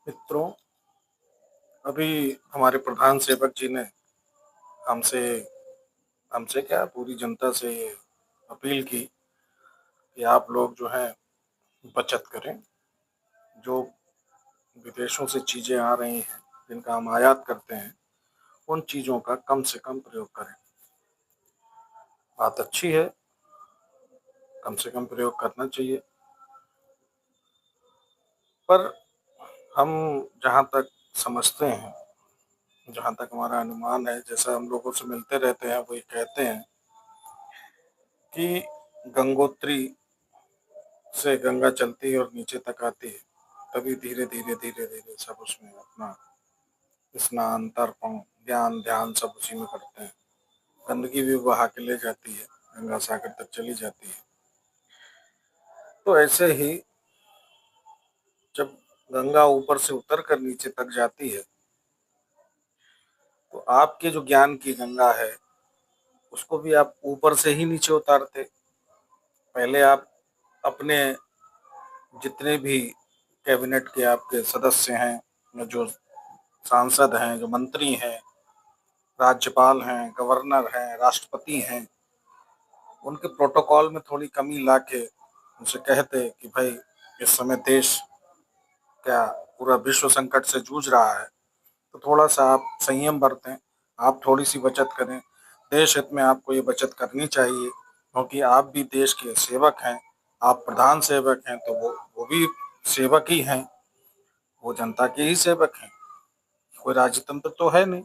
मित्रों, अभी हमारे प्रधान सेवक जी ने हमसे हमसे क्या पूरी जनता से ये अपील की कि आप लोग जो है बचत करें। जो विदेशों से चीज़ें आ रही हैं, जिनका हम आयात करते हैं, उन चीज़ों का कम से कम प्रयोग करें। बात अच्छी है, कम से कम प्रयोग करना चाहिए। पर हम जहाँ तक समझते हैं, जहाँ तक हमारा अनुमान है, जैसा हम लोगों से मिलते रहते हैं, वो ये कहते हैं कि गंगोत्री से गंगा चलती है और नीचे तक आती है, तभी धीरे धीरे सब उसमें अपना स्नान, तर्पण, ज्ञान, ध्यान सब उसी में करते हैं। गंदगी भी बहा के ले जाती है, गंगा सागर तक चली जाती है। तो ऐसे ही जब गंगा ऊपर से उतर कर नीचे तक जाती है, तो आपके जो ज्ञान की गंगा है, उसको भी आप ऊपर से ही नीचे उतारते। पहले आप अपने जितने भी कैबिनेट के आपके सदस्य हैं, जो सांसद हैं, जो मंत्री हैं, राज्यपाल हैं, गवर्नर हैं, राष्ट्रपति हैं, उनके प्रोटोकॉल में थोड़ी कमी लाके उनसे कहते कि भाई इस समय देश क्या पूरा विश्व संकट से जूझ रहा है, तो थोड़ा सा आप संयम बरतें, आप थोड़ी सी बचत करें। देश हित में आपको ये बचत करनी चाहिए, क्योंकि आप भी देश के सेवक हैं। आप प्रधान सेवक हैं तो वो भी सेवक ही हैं, वो जनता के ही सेवक हैं, कोई राजतंत्र तो है नहीं।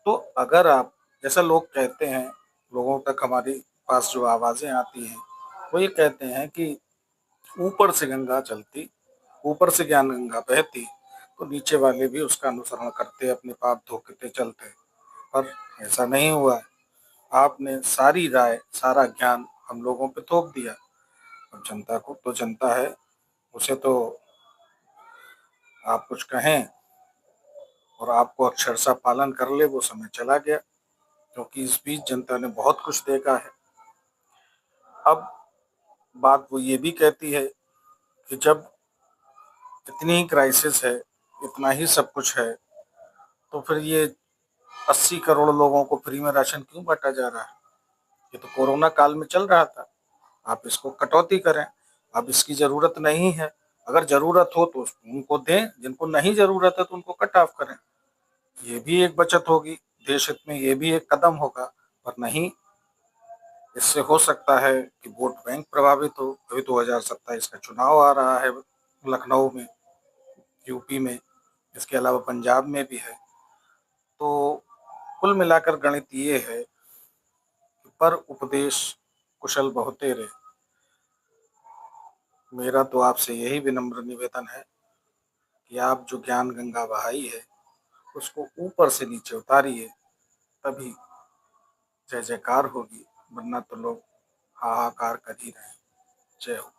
तो अगर आप, जैसा लोग कहते हैं, लोगों तक हमारे पास जो आवाज़ें आती हैं, वो ये कहते हैं कि ऊपर से गंगा चलती, ऊपर से ज्ञान गंगा बहती, तो नीचे वाले भी उसका अनुसरण करते, अपने पाप धोते चलते। पर ऐसा नहीं हुआ है। आपने सारी राय, सारा ज्ञान हम लोगों पे थोप दिया। अब जनता को तो जनता है, उसे तो आप कुछ कहें और आपको अक्षरशः पालन कर ले, वो समय चला गया, क्योंकि इस बीच जनता ने बहुत कुछ देखा है। अब बात वो ये भी कहती है कि जब इतनी ही क्राइसिस है, इतना ही सब कुछ है, तो फिर ये 80 करोड़ लोगों को फ्री में राशन क्यों बांटा जा रहा है? ये तो कोरोना काल में चल रहा था। आप इसको कटौती करें। अब इसकी जरूरत नहीं है। अगर जरूरत हो तो उनको दें, जिनको नहीं जरूरत है तो उनको कट ऑफ करें। ये भी एक बचत होगी, देश हित में ये भी एक कदम होगा। पर नहीं, इससे हो सकता है कि वोट बैंक प्रभावित हो। अभी 2027 का चुनाव आ रहा है, लखनऊ में, यूपी में, इसके अलावा पंजाब में भी है। तो कुल मिलाकर गणित ये है कि पर उपदेश कुशल बहुतेरे। मेरा तो आपसे यही विनम्र निवेदन है कि आप जो ज्ञान गंगा बहाई है, उसको ऊपर से नीचे उतारिए, तभी जय जयकार होगी। वरना तो लोग हाहाकार कर ही रहे हैं। जय हो।